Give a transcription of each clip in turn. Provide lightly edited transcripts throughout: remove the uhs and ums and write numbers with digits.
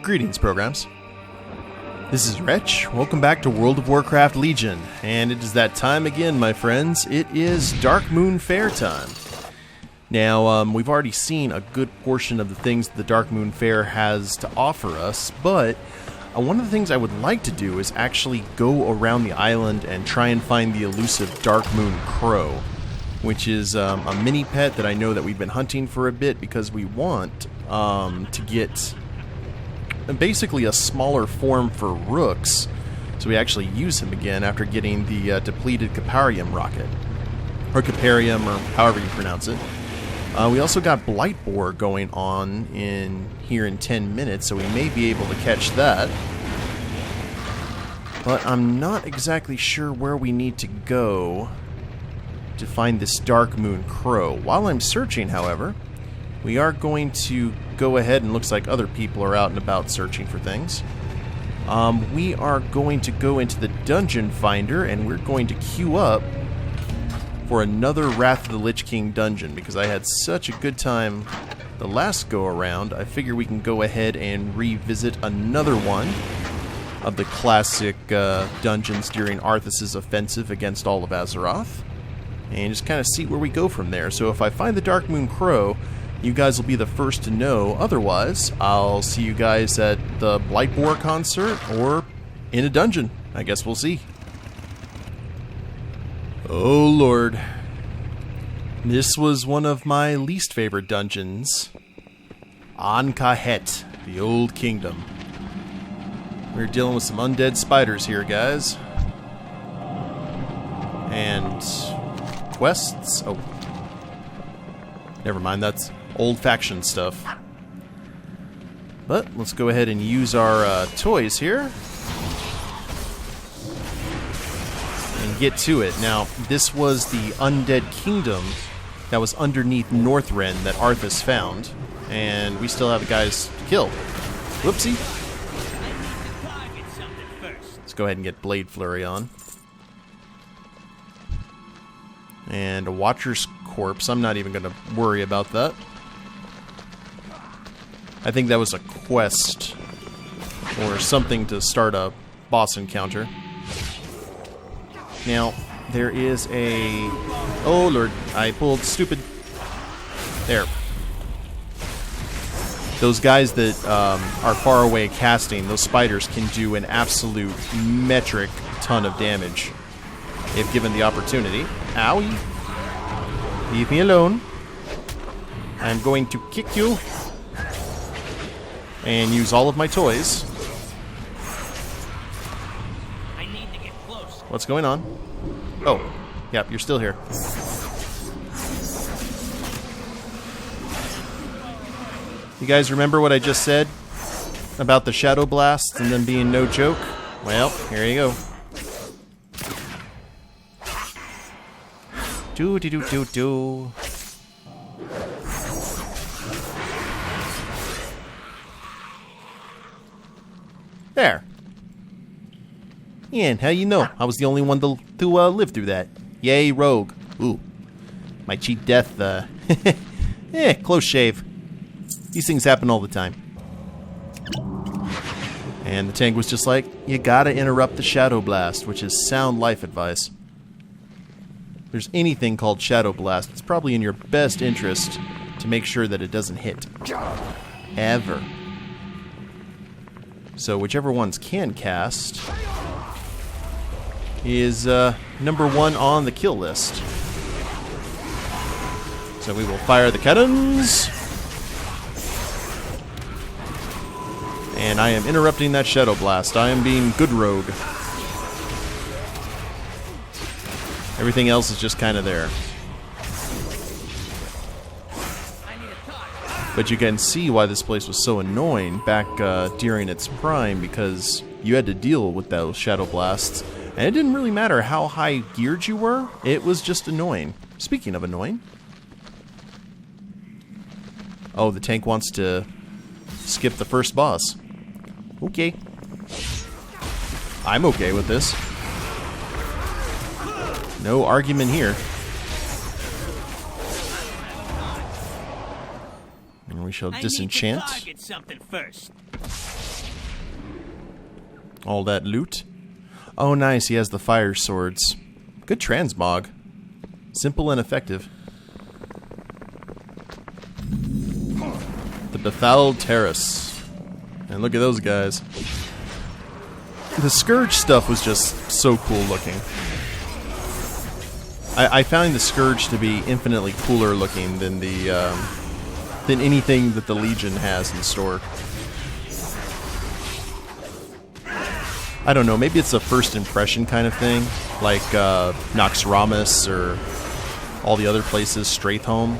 Greetings, programs. This is Wretch. Welcome back to World of Warcraft Legion. And it is that time again, my friends. It is Darkmoon Faire time. Now, we've already seen a good portion of the things the Darkmoon Faire has to offer us, but one of the things I would like to do is actually go around the island and try and find the elusive Darkmoon Crow, which is a mini pet that I know that we've been hunting for a bit because we want to get basically a smaller form for Rooks, so we actually use him again after getting the depleted Caparium rocket, or Caparium, or however you pronounce it. We also got Blightboar going on here in 10 minutes, so we may be able to catch that. But I'm not exactly sure where we need to go to find this Darkmoon Crow. While I'm searching, however, we are going to go ahead, and looks like other people are out and about searching for things. We are going to go into the Dungeon Finder, and we're going to queue up for another Wrath of the Lich King dungeon, because I had such a good time the last go-around. I figure we can go ahead and revisit another one of the classic dungeons during Arthas' offensive against all of Azeroth, and just kind of see where we go from there. So if I find the Darkmoon Crow, you guys will be the first to know. Otherwise, I'll see you guys at the Blightboar concert or in a dungeon. I guess we'll see. Oh lord. This was one of my least favorite dungeons. An-Kahet, the Old Kingdom. We're dealing with some undead spiders here, guys. And quests. Oh. Never mind, that's old faction stuff. But let's go ahead and use our toys here and get to it. Now, this was the undead kingdom that was underneath Northrend that Arthas found, and we still have the guys to kill. Whoopsie. Let's go ahead and get Blade Flurry on. And a Watcher's Corpse. I'm not even going to worry about that. I think that was a quest or something to start a boss encounter. Now, there is a... Oh lord, I pulled stupid... There. Those guys that are far away casting, those spiders can do an absolute metric ton of damage if given the opportunity. Owie. Leave me alone. I'm going to kick you and use all of my toys. I need to get close. What's going on? Oh, yep, you're still here. You guys remember what I just said about the Shadow Blasts and them being no joke? Well, here you go. Do. There. Ian, how you know? I was the only one to live through that. Yay, rogue. Ooh. Might cheat death, close shave. These things happen all the time. And the tank was just like, you gotta interrupt the Shadow Blast, which is sound life advice. If there's anything called Shadow Blast, it's probably in your best interest to make sure that it doesn't hit. Ever. So whichever ones can cast is number one on the kill list. So we will fire the cannons. And I am interrupting that Shadow Blast. I am being good rogue. Everything else is just kind of there. But you can see why this place was so annoying back during its prime, because you had to deal with those Shadow Blasts, and it didn't really matter how high geared you were, it was just annoying. Speaking of annoying... Oh, the tank wants to skip the first boss. Okay. I'm okay with this. No argument here. And we shall disenchant. Target something first. all that loot. Oh, nice. He has the fire swords. Good transmog. Simple and effective. The Befouled Terrace. And look at those guys. The Scourge stuff was just so cool looking. I found the Scourge to be infinitely cooler looking than the than anything that the Legion has in store. I don't know, maybe it's a first impression kind of thing, like Noxramas or all the other places, Strathhome.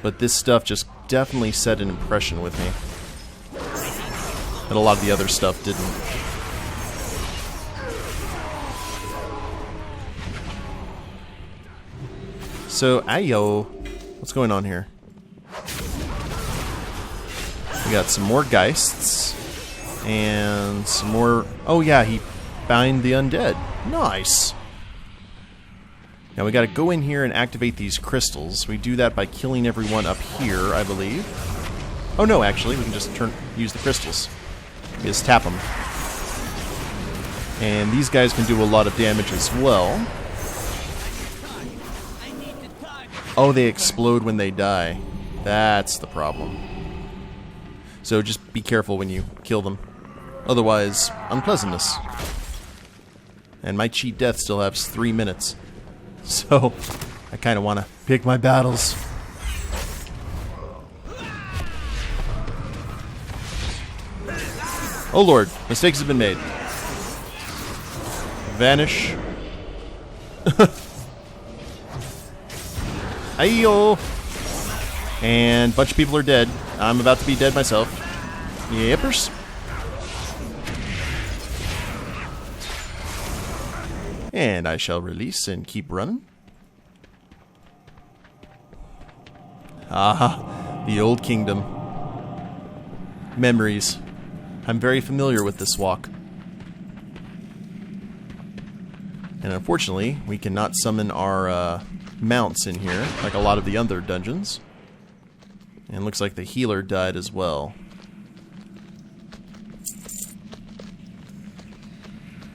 But this stuff just definitely set an impression with me. And a lot of the other stuff didn't. So, ayo, what's going on here? We got some more Geists. And some more... Oh yeah, he bound the undead. Nice. Now we gotta go in here and activate these crystals. We do that by killing everyone up here, I believe. Oh no, actually, we can just use the crystals. We just tap them. And these guys can do a lot of damage as well. Oh, they explode when they die. That's the problem. So just be careful when you kill them. Otherwise, unpleasantness. And my cheat death still has 3 minutes. So, I kind of want to pick my battles. Oh lord, mistakes have been made. Vanish. Ayo! And a bunch of people are dead. I'm about to be dead myself. Yippers. And I shall release and keep running. Ah, the old kingdom. Memories. I'm very familiar with this walk. And unfortunately, we cannot summon our mounts in here, like a lot of the other dungeons. And looks like the healer died as well.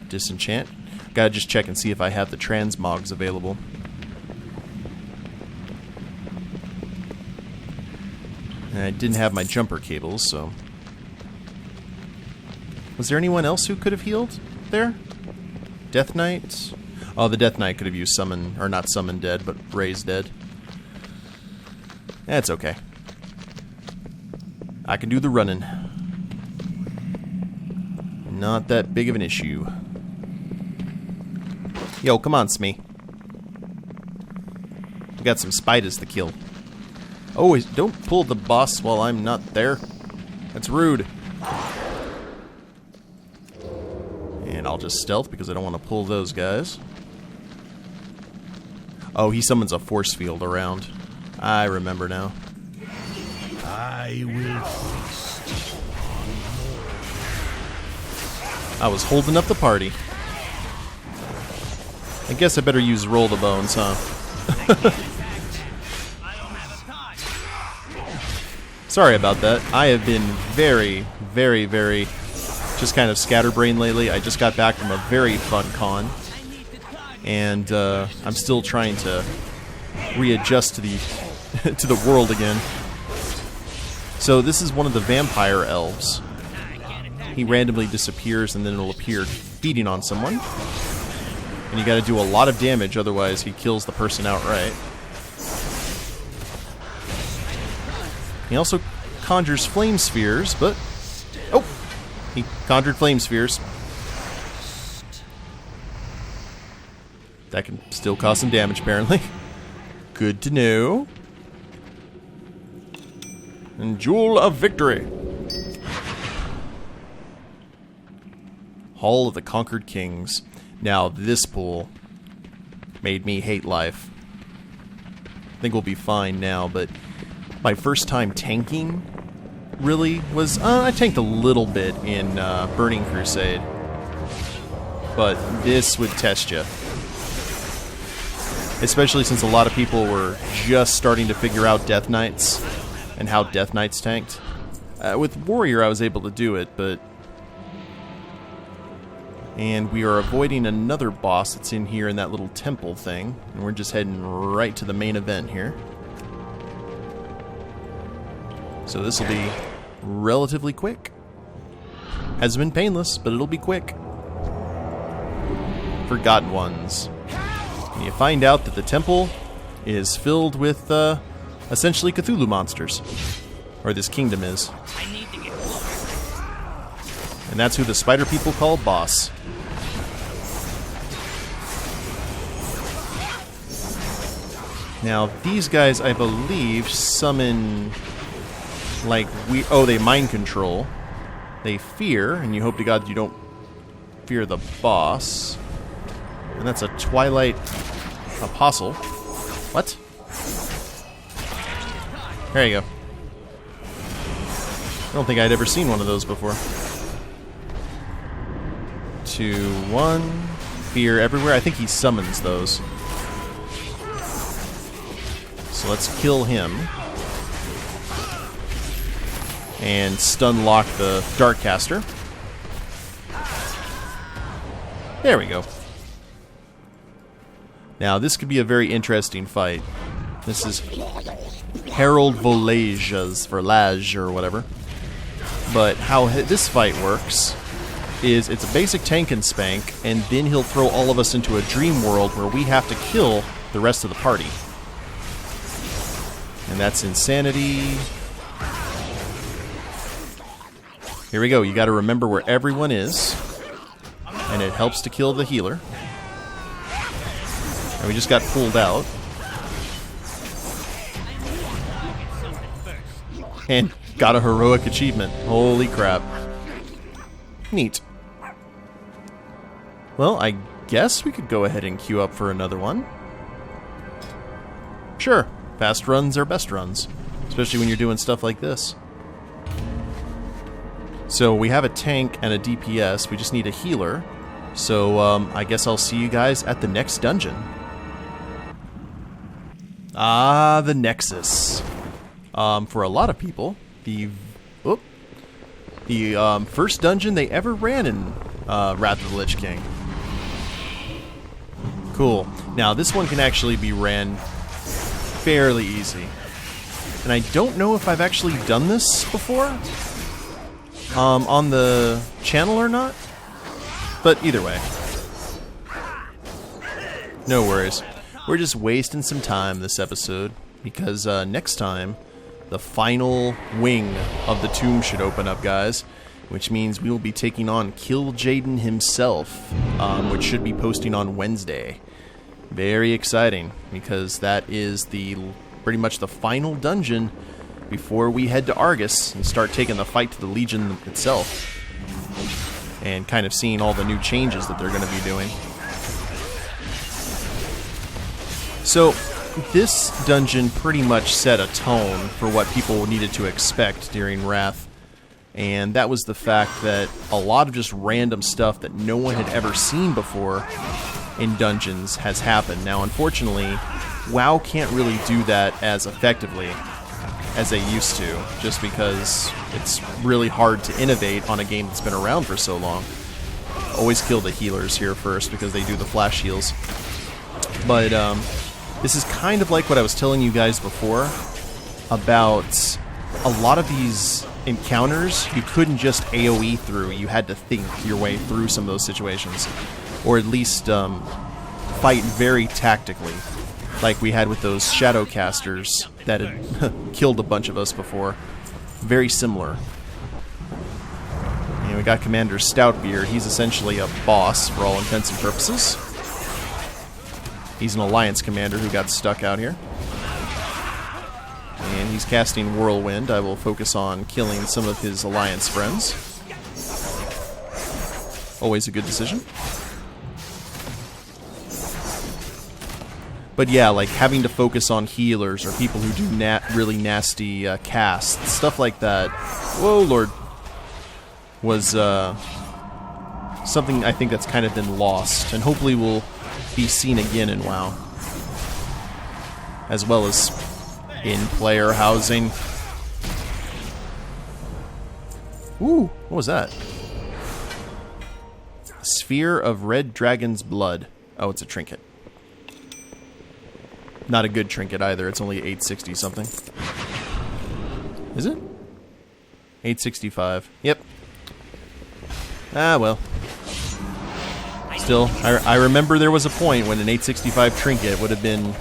Disenchant. Gotta just check and see if I have the transmogs available. And I didn't have my jumper cables, so... Was there anyone else who could have healed there? Death Knight? Oh, the Death Knight could have used summon, or not summon dead, but raise dead. That's okay. I can do the running. Not that big of an issue. Yo, come on, Smee. We got some spiders to kill. Oh, don't pull the boss while I'm not there. That's rude. And I'll just stealth because I don't want to pull those guys. Oh, he summons a force field around. I remember now. I will feast. I was holding up the party. I guess I better use roll the bones, huh? Sorry about that. I have been very, very, very just kind of scatterbrained lately. I just got back from a very fun con. And I'm still trying to readjust to the to the world again. So this is one of the vampire elves. He randomly disappears and then it'll appear feeding on someone. And you gotta do a lot of damage, otherwise he kills the person outright. He also conjures flame spheres, but... Oh! He conjured flame spheres. That can still cause some damage, apparently. Good to know. And Jewel of Victory. Hall of the Conquered Kings. Now, this pool made me hate life. I think we'll be fine now, but my first time tanking really was... I tanked a little bit in Burning Crusade. But this would test you. Especially since a lot of people were just starting to figure out Death Knights and how Death Knights tanked. With Warrior I was able to do it, but And we are avoiding another boss that's in here in that little temple thing. And we're just heading right to the main event here. So this will be relatively quick. Hasn't been painless, but it'll be quick. Forgotten Ones. And you find out that the temple is filled with, essentially Cthulhu monsters. Or this kingdom is. I need to get close. And that's who the spider people call boss. Now, these guys, I believe, summon, like, they mind control. They fear, and you hope to God you don't fear the boss. And that's a Twilight Apostle. What? There you go. I don't think I'd ever seen one of those before. 2, 1. Fear everywhere. I think he summons those. So let's kill him. And stun lock the Darkcaster. There we go. Now this could be a very interesting fight. This is Harold Volage's Verlage or whatever. But how this fight works is it's a basic tank and spank, and then he'll throw all of us into a dream world where we have to kill the rest of the party. And that's insanity. Here we go. You got to remember where everyone is, and it helps to kill the healer. And we just got pulled out. And got a heroic achievement. Holy crap. Neat. Well, I guess we could go ahead and queue up for another one. Sure. Fast runs are best runs. Especially when you're doing stuff like this. So we have a tank and a DPS. We just need a healer. So I guess I'll see you guys at the next dungeon. Ah, the Nexus. For a lot of people, the first dungeon they ever ran in Wrath of the Lich King. Cool. Now this one can actually be ran fairly easy. And I don't know if I've actually done this before on the channel or not. But either way. No worries. We're just wasting some time this episode because next time the final wing of the tomb should open up, guys, which means we will be taking on Kil'jaeden himself, which should be posting on Wednesday. Very exciting, because that is pretty much the final dungeon before we head to Argus and start taking the fight to the Legion itself, and kind of seeing all the new changes that they're going to be doing. So this dungeon pretty much set a tone for what people needed to expect during Wrath, and that was the fact that a lot of just random stuff that no one had ever seen before in dungeons has happened. Now, unfortunately, WoW can't really do that as effectively as they used to, just because it's really hard to innovate on a game that's been around for so long. Always kill the healers here first because they do the flash heals. But this is kind of like what I was telling you guys before about a lot of these encounters you couldn't just AoE through. You had to think your way through some of those situations, or at least fight very tactically, like we had with those Shadowcasters that had killed a bunch of us before. Very similar. And we got Commander Stoutbeard. He's essentially a boss for all intents and purposes. He's an Alliance commander who got stuck out here. And he's casting Whirlwind. I will focus on killing some of his Alliance friends. Always a good decision. But yeah, like having to focus on healers or people who do really nasty casts, stuff like that. Whoa, Lord. Was something I think that's kind of been lost, and hopefully will be seen again in WoW, as well as in player housing. Ooh, what was that? Sphere of Red Dragon's Blood. Oh, it's a trinket. Not a good trinket either. It's only 860 something. Is it? 865. Yep. Ah, well. Still, I remember there was a point when an 865 trinket would have been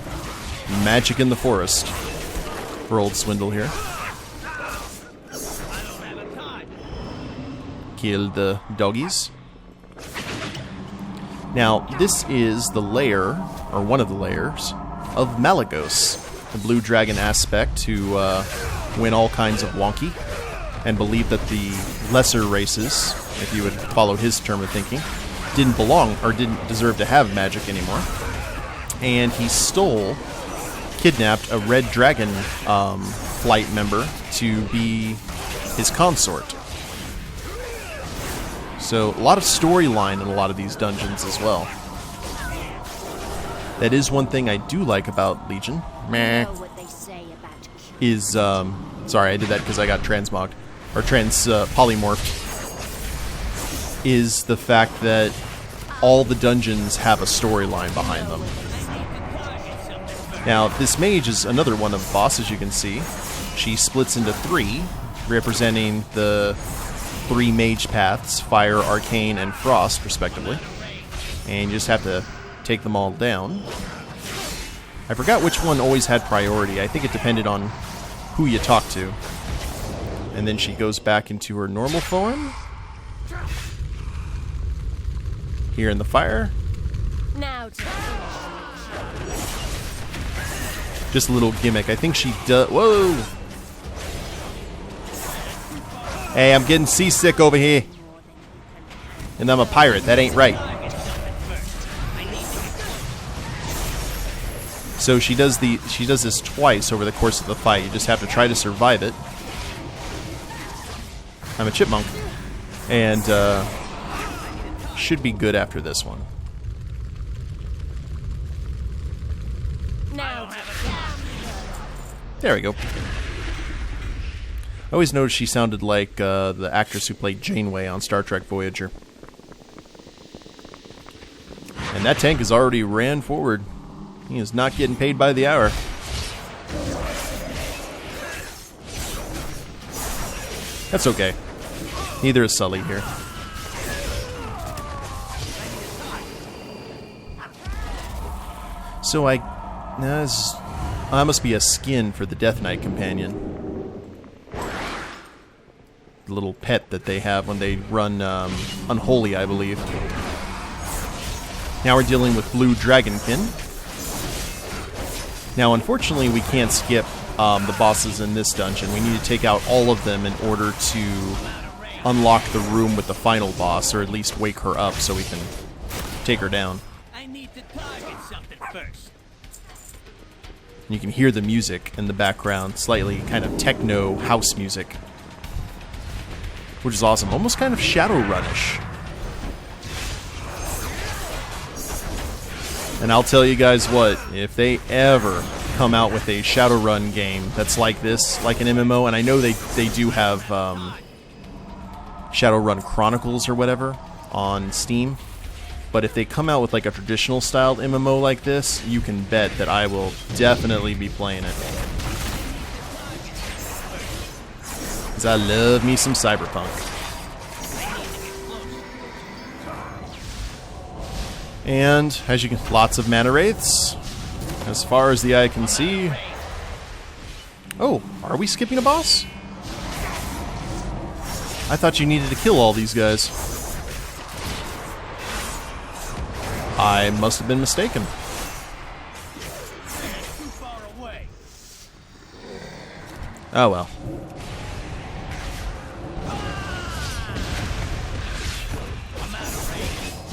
magic in the forest for old Swindlegear. Kill the doggies. Now, this is the lair, or one of the lairs, of Malagos, the blue dragon aspect who went all kinds of wonky and believed that the lesser races, if you would follow his term of thinking, didn't belong or didn't deserve to have magic anymore. And he kidnapped a red dragon flight member to be his consort. So a lot of storyline in a lot of these dungeons as well. That is one thing I do like about Legion. Meh. Is, sorry, I did that because I got transmogged. Or polymorphed. Is the fact that all the dungeons have a storyline behind them. Now, this mage is another one of the bosses, you can see. She splits into 3, representing the 3 mage paths, Fire, Arcane, and Frost, respectively. And you just have to take them all down. I forgot which one always had priority. I think it depended on who you talk to. And then she goes back into her normal form. Here in the fire. Now just a little gimmick. I think she does. Whoa! Hey, I'm getting seasick over here. And I'm a pirate. That ain't right. So she does this twice over the course of the fight. You just have to try to survive it. I'm a chipmunk. And should be good after this one. There we go. I always noticed she sounded like the actress who played Janeway on Star Trek Voyager. And that tank has already ran forward. He is not getting paid by the hour. That's okay. Neither is Sully here. So I must be a skin for the Death Knight companion. The little pet that they have when they run Unholy, I believe. Now we're dealing with Blue Dragonkin. Now, unfortunately, we can't skip the bosses in this dungeon. We need to take out all of them in order to unlock the room with the final boss, or at least wake her up so we can take her down. I need to target something first. You can hear the music in the background, slightly kind of techno house music, which is awesome. Almost kind of Shadowrun-ish. And I'll tell you guys what, if they ever come out with a Shadowrun game that's like this, like an MMO, and I know they do have Shadowrun Chronicles or whatever on Steam, but if they come out with like a traditional styled MMO like this, you can bet that I will definitely be playing it. Because I love me some Cyberpunk. And, as you can, lots of mana wraiths, as far as the eye can see. Oh, are we skipping a boss? I thought you needed to kill all these guys. I must have been mistaken. Oh well.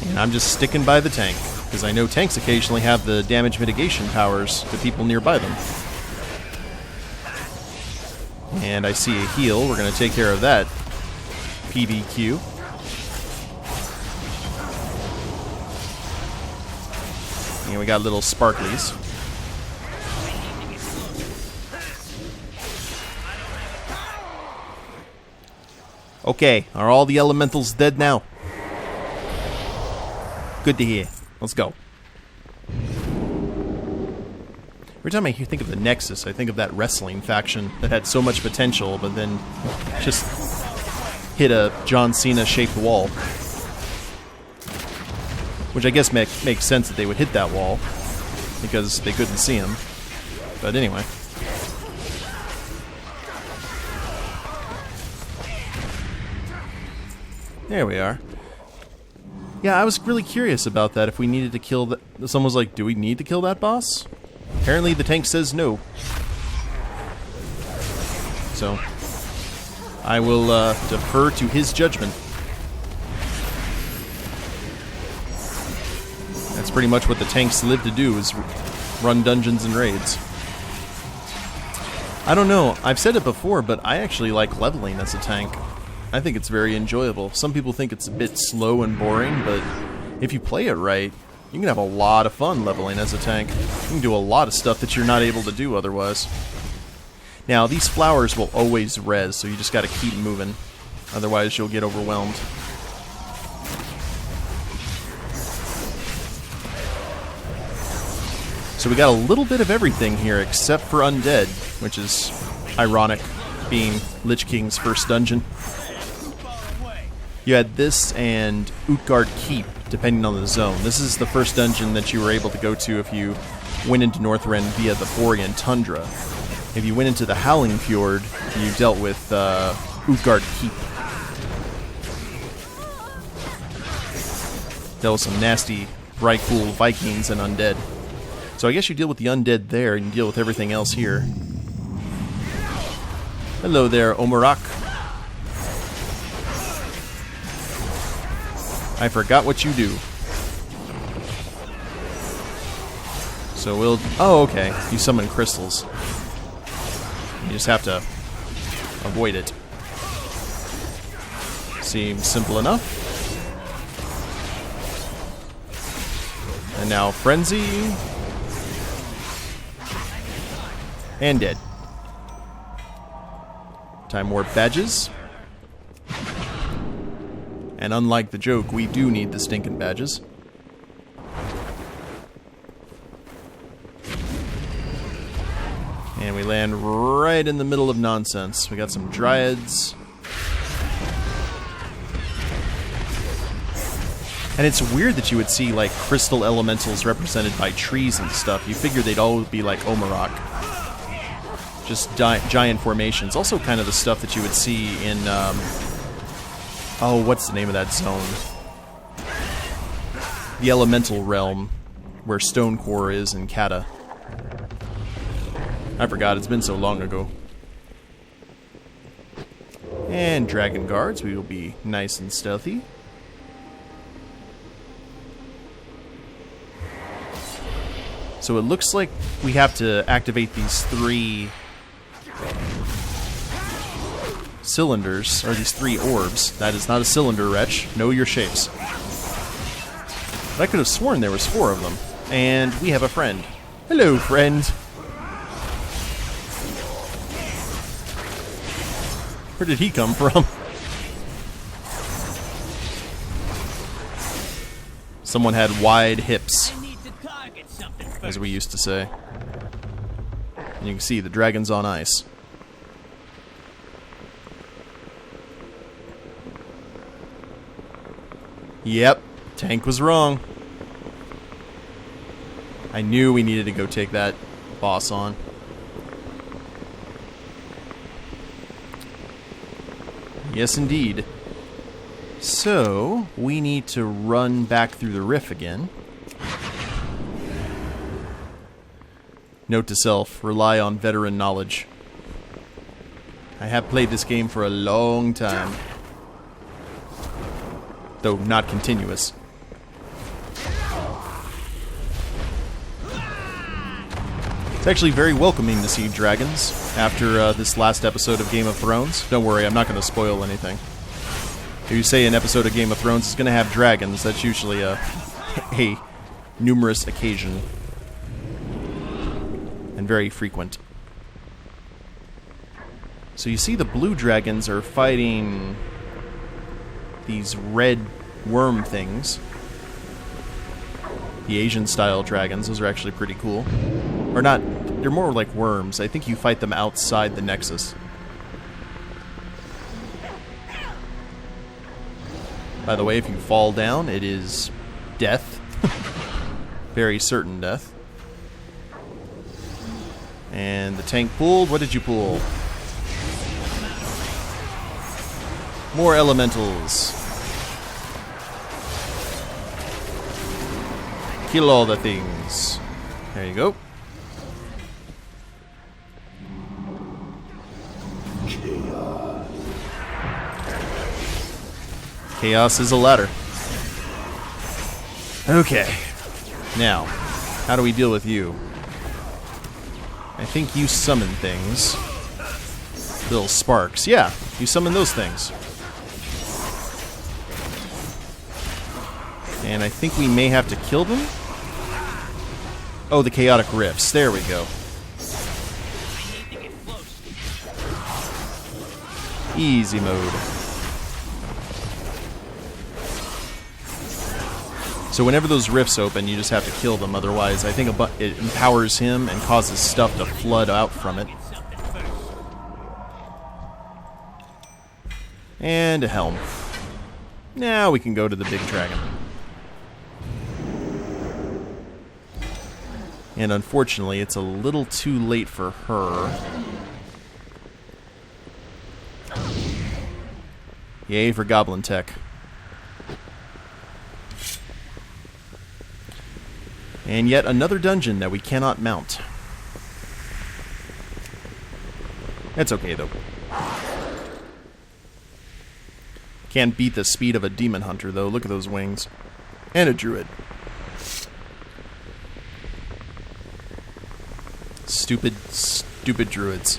And I'm just sticking by the tank, because I know tanks occasionally have the damage mitigation powers to people nearby them. And I see a heal. We're going to take care of that. PBQ. And we got little sparklies. Okay, are all the elementals dead now? good to hear. Let's go. Every time I think of the Nexus, I think of that wrestling faction that had so much potential, but then just hit a John Cena-shaped wall. Which I guess makes sense that they would hit that wall, because they couldn't see him. But anyway. There we are. Yeah, I was really curious about that, if we needed to kill that. Someone was like, do we need to kill that boss? Apparently the tank says no. So, I will defer to his judgment. That's pretty much what the tanks live to do, is run dungeons and raids. I don't know, I've said it before, but I actually like leveling as a tank. I think it's very enjoyable. Some people think it's a bit slow and boring, but if you play it right, you can have a lot of fun leveling as a tank. You can do a lot of stuff that you're not able to do otherwise. Now, these flowers will always res, so you just gotta keep moving. Otherwise, you'll get overwhelmed. So we got a little bit of everything here, except for undead, which is ironic, being Lich King's first dungeon. You had this and Utgard Keep, depending on the zone. This is the first dungeon that you were able to go to if you went into Northrend via the Borean Tundra. If you went into the Howling Fjord, you dealt with Utgard Keep. Dealt with some nasty, Vrykul Vikings and undead. So I guess you deal with the undead there, and you deal with everything else here. Hello there, Omorak. I forgot what you do. So we'll... Oh, okay. You summon crystals. You just have to avoid it. Seems simple enough. And now Frenzy. And dead. Time Warp badges. And unlike the joke, we do need the stinking badges. And we land right in the middle of nonsense. We got some dryads. And it's weird that you would see, like, crystal elementals represented by trees and stuff. You figure they'd all be like Omorak. Just giant formations. Also kind of the stuff that you would see in, oh, what's the name of that zone? The Elemental Realm, where Stonecore is in Kata. I forgot, it's been so long ago. And Dragon Guards, we will be nice and stealthy. So it looks like we have to activate these 3 cylinders, or these 3 orbs. That is not a cylinder, Wretch. Know your shapes. But I could have sworn there was 4 of them. And we have a friend. Hello, friend. Where did he come from? Someone had wide hips, as we used to say. And you can see the dragon's on ice. Yep, tank was wrong. I knew we needed to go take that boss on. Yes, indeed. So, we need to run back through the rift again. Note to self, rely on veteran knowledge. I have played this game for a long time. Though not continuous. It's actually very welcoming to see dragons after this last episode of Game of Thrones. Don't worry, I'm not going to spoil anything. If you say an episode of Game of Thrones is going to have dragons, that's usually a numerous occasion. And very frequent. So you see the blue dragons are fighting these red worm things. The Asian-style dragons, those are actually pretty cool. Or not, they're more like worms. I think you fight them outside the Nexus. By the way, if you fall down, it is death. Very certain death. And the tank pulled. What did you pull? More elementals. Kill all the things. There you go. Chaos is a ladder. Okay. Now, how do we deal with you? I think you summon things. Little sparks. Yeah, you summon those things. And I think we may have to kill them. Oh, the chaotic rifts. There we go. Easy mode. So whenever those rifts open, you just have to kill them. Otherwise, I think it empowers him and causes stuff to flood out from it. And a helm. Now we can go to the big dragon. And unfortunately, it's a little too late for her. Yay for Goblin Tech. And yet another dungeon that we cannot mount. That's okay, though. Can't beat the speed of a demon hunter, though. Look at those wings. And a druid. Stupid druids.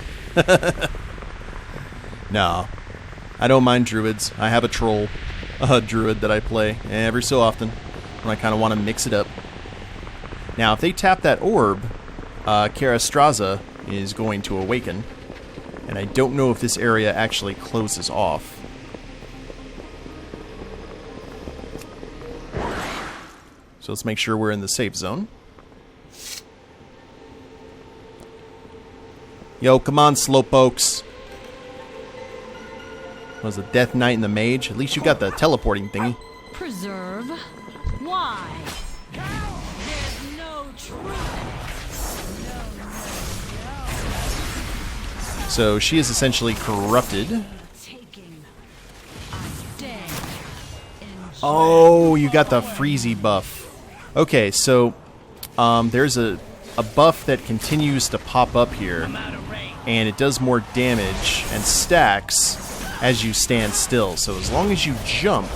No. I don't mind druids. I have a troll. A druid that I play every so often when I kind of want to mix it up. Now, if they tap that orb, Karastraza is going to awaken. And I don't know if this area actually closes off. So let's make sure we're in the safe zone. Yo, come on, slowpokes. Was the Death Knight and the Mage? At least you got the teleporting thingy. Preserve? Why? There's no truth. No. So she is essentially corrupted. Oh, you got the freezy buff. Okay, so there's a buff that continues to pop up here, and it does more damage and stacks as you stand still. So as long as you jump,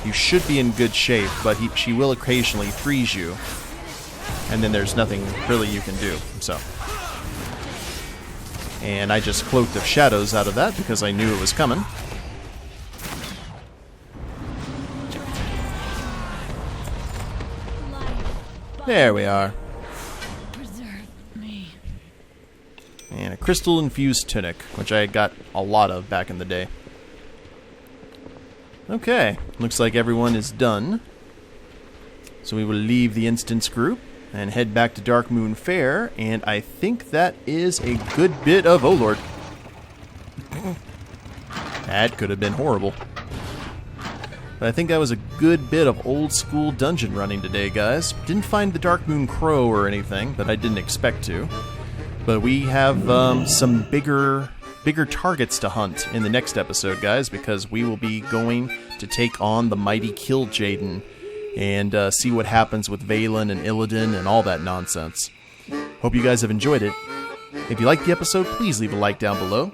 you should be in good shape, but she will occasionally freeze you, and then there's nothing really you can do. So, and I just Cloaked of Shadows out of that because I knew it was coming. There we are. Preserve me. And a crystal-infused tunic, which I got a lot of back in the day. Okay, looks like everyone is done. So we will leave the instance group and head back to Darkmoon Faire, and I think that is a good bit of... Oh, Lord. That could have been horrible. But I think that was a good bit of old-school dungeon running today, guys. Didn't find the Darkmoon Crow or anything, but I didn't expect to. But we have some bigger targets to hunt in the next episode, guys, because we will be going to take on the mighty Kil'jaeden and see what happens with Valen and Illidan and all that nonsense. Hope you guys have enjoyed it. If you liked the episode, please leave a like down below.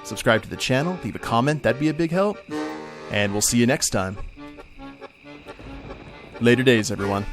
Subscribe to the channel, leave a comment, that'd be a big help. And we'll see you next time. Later days, everyone.